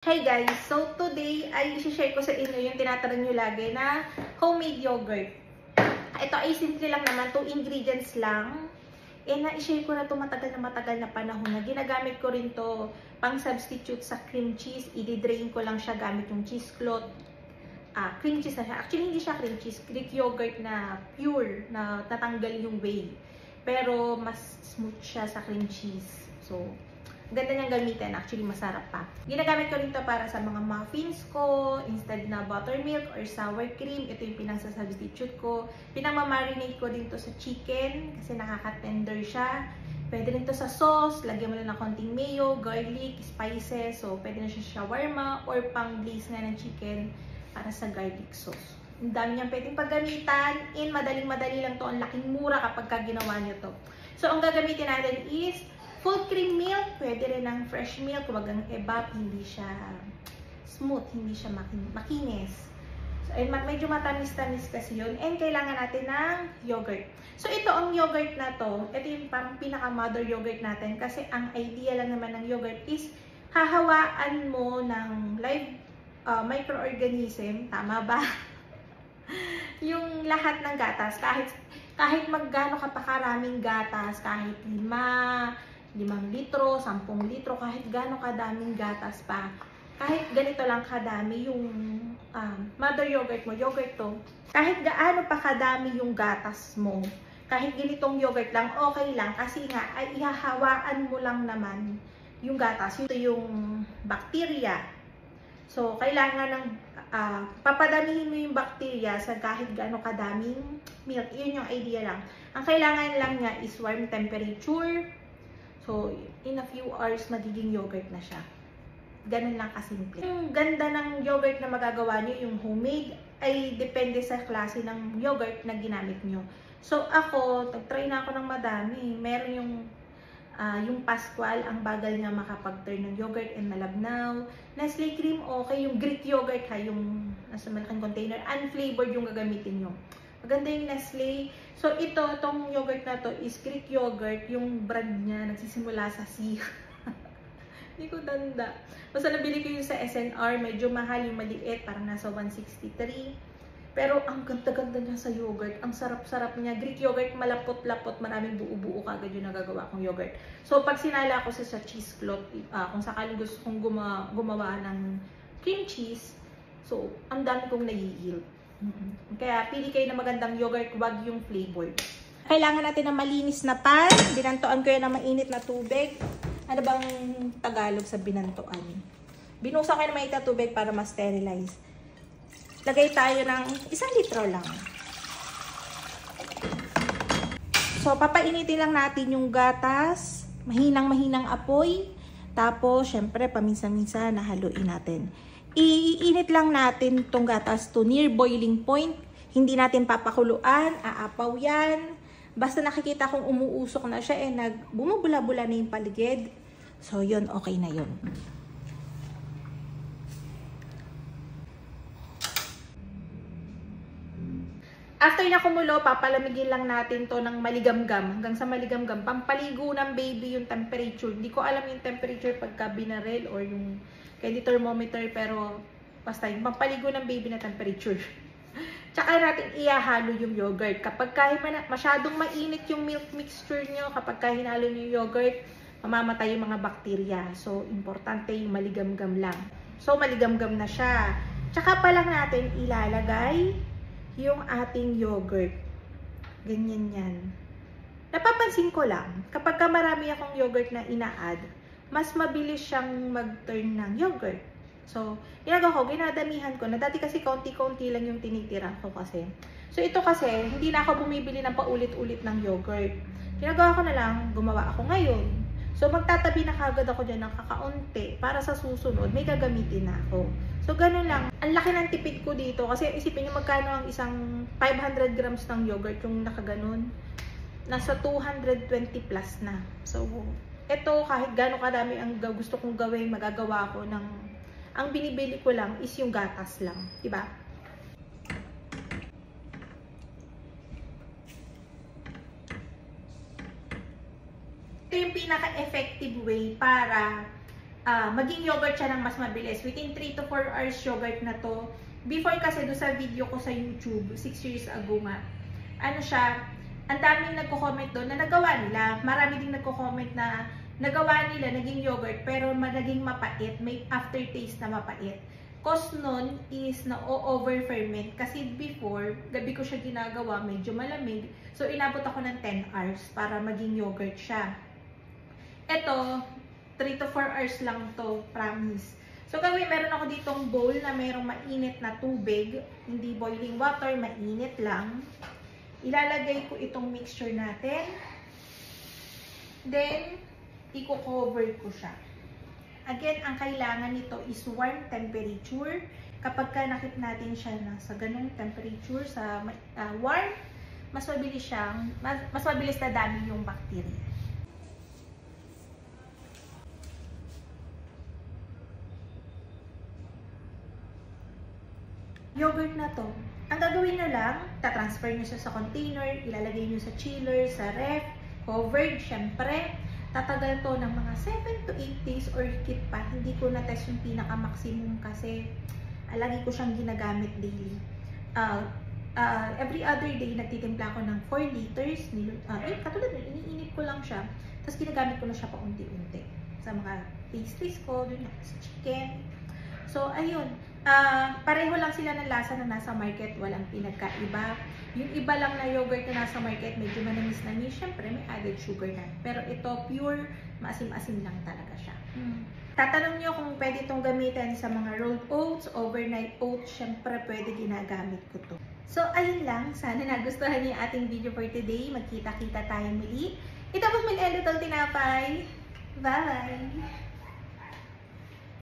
Hey guys! So today ay i-share ko sa inyo yung tinatanong nyo lagi na homemade yogurt. Ito ay simple lang naman, 2 ingredients lang. Na-share ko na ito matagal na panahon na. Ginagamit ko rin to pang substitute sa cream cheese. I-drain ko lang siya gamit yung cheesecloth. Cream cheese na siya. Actually hindi siya cream cheese, Greek yogurt na pure, na tatanggal yung whey. Pero mas smooth siya sa cream cheese. So ganda niyang gamitin. Actually, masarap pa. Ginagamit ko rin to para sa mga muffins ko, instead na buttermilk or sour cream. Ito yung pinang-substitute ko. Pinang-marinate ko din to sa chicken kasi nakaka-tender siya. Pwede rin to sa sauce. Lagyan mo lang ng konting mayo, garlic, spices. So, pwede na siya shawarma or pang-glaze nga ng chicken para sa garlic sauce. Ang dami niyang pwedeng paggamitan. Madaling-madali lang to. Ang laking mura kapag ginawa niyo to. So, ang gagamitin natin is full cream milk, pwede rin ng fresh milk, huwag ang evap, hindi siya smooth, hindi siya makinis. So, medyo matamis-tamis kasi yun. And kailangan natin ng yogurt. So, ito ang yogurt na to. Ito yung parang pinaka-mother yogurt natin. Kasi ang idea lang naman ng yogurt is hahawaan mo ng live microorganism. Tama ba? Yung lahat ng gatas. Kahit maggaano ka pa karaming gatas, kahit 5 litro, 10 litro, kahit gaano kadaming gatas pa, kahit ganito lang kadami yung mother yogurt mo, yogurt to, kahit gaano pa kadami yung gatas mo, kahit ganitong yogurt lang, okay lang, kasi nga, ay ihahawaan mo lang naman yung gatas, ito yung bacteria. So, kailangan ng papadamihin mo yung bacteria sa kahit gaano kadaming milk. Yun yung idea lang. Ang kailangan lang niya is warm temperature. So, in a few hours, magiging yogurt na siya. Ganun lang kasimple. Yung ganda ng yogurt na magagawa nyo, yung homemade, ay depende sa klase ng yogurt na ginamit nyo. So, ako, nag-try na ako ng madami. Meron yung Pascual, ang bagal niya makapag-turn ng yogurt and malabnaw. Nestle cream, okay. Yung Greek yogurt, yung nasa malaking container, unflavored yung gagamitin nyo. Maganda yung Nestle. So, itong yogurt na to is Greek yogurt. Yung brand niya, nagsisimula sa C. Hindi ko tanda. Basta nabili ko yung sa SNR. Medyo mahal yung maliit. Parang nasa 163. Pero ang ganda-ganda niya sa yogurt. Ang sarap-sarap niya. Greek yogurt, malapot-lapot. Maraming buo-buo kagad yung nagagawa kong yogurt. So, pag sinala ko sa cheesecloth, kung sakaling gusto kong gumawa ng cream cheese, so, ang dami kong nai-yield. Kaya pili kayo na magandang yogurt, wag yung flavor. Kailangan natin ng malinis na pan. Binantoan ko yan ng mainit na tubig. Ano bang Tagalog sa binantoan? Binusa ko yung mainit na tubig para ma-sterilize. Lagay tayo ng 1 litro lang. So, papainitin lang natin yung gatas. Mahinang-mahinang apoy. Tapos, syempre, paminsan-minsan nahaluin natin. Iinit lang natin itong gatas to near boiling point. Hindi natin papakuluan, aapaw yan. Basta nakikita kong umuusok na siya, bumubula-bula na yung paligid. So, yun, okay na yun. After na kumulo, papalamigin lang natin to ng maligamgam. Hanggang sa maligamgam. Pampaligo ng baby yung temperature. Hindi ko alam yung temperature pagka binarel or yung kaya thermometer, pero basta yung pampaligo ng baby na temperature. Tsaka natin ihahalo yung yogurt. Kapag masyadong mainit yung milk mixture nyo, kapag hinalo nyo yung yogurt, mamamatay yung mga bakterya. So, importante yung maligamgam lang. So, maligamgam na siya. Tsaka pa lang natin ilalagay yung ating yogurt. Ganyan yan. Napapansin ko lang, kapag marami akong yogurt na ina-add, mas mabilis siyang mag-turn ng yogurt. So, ginagawa ko, ginadamihan ko na. Dati kasi konti-konti lang yung tinitira ko kasi. So, ito kasi, hindi na ako bumibili ng paulit-ulit ng yogurt. Ginagawa ko na lang, gumawa ako ngayon. So, magtatabi na kagad ako dyan ng kakaunti para sa susunod, may gagamitin na ako. So, ganun lang. Ang laki ng tipid ko dito kasi isipin nyo magkano ang isang 500 grams ng yogurt yung nakaganon. Nasa 220 plus na. So, ito, kahit gano'ng kadami ang gusto kong gawin, magagawa ko ng, ang binibili ko lang is yung gatas lang. Diba? Ito yung pinaka-effective way para maging yogurt siya ng mas mabilis. Within 3 to 4 hours yogurt na to. Before kasi do sa video ko sa YouTube, 6 years ago nga, ano siya, ang daming nagko-comment doon na nagawa nila. Marami ding nagko-comment na nagawa nila, naging yogurt, pero naging mapait. May aftertaste na mapait. Cause nun is na-over-ferment. Kasi before, gabi ko siya ginagawa, medyo malamig. So, inabot ako ng 10 hours para maging yogurt siya. Ito, 3 to 4 hours lang to, promise. So, gawin, meron ako ditong bowl na mayroong mainit na tubig. Hindi boiling water, mainit lang. Ilalagay ko itong mixture natin. Then, i-cover ko siya. Again, ang kailangan nito is warm temperature. Kapag ka nakit natin siya sa ganung temperature, sa warm, mas mabilis na dami yung bacteria. Yogurt na to, ang gagawin nyo lang, tatransfer nyo siya sa container, ilalagay nyo sa chiller, sa ref, covered, syempre. Tatagal to ng mga 7 to 8 days or higit pa. Hindi ko na-test yung pinaka-maximum kasi lagi ko siyang ginagamit daily. Every other day, nagtitimpla ko ng 4 liters. Katulad nun, iniinit ko lang siya. Tapos ginagamit ko na siya paunti-unti. Sa mga pastries ko, dun sa chicken. So, ayun. Pareho lang sila ng lasa na nasa market. Walang pinagkaiba. Yung iba lang na yogurt na nasa market, medyo manamis-namis. Siyempre, may added sugar na. Pero ito, pure, maasim-asim lang talaga siya. Tatanong nyo kung pwede itong gamitin sa mga rolled oats, overnight oats. Siyempre, pwede ginagamit ko to. So, ayun lang. Sana nagustuhan niyo yung ating video for today. Magkita-kita tayo muli. Ito po Little Tinapay. Bye!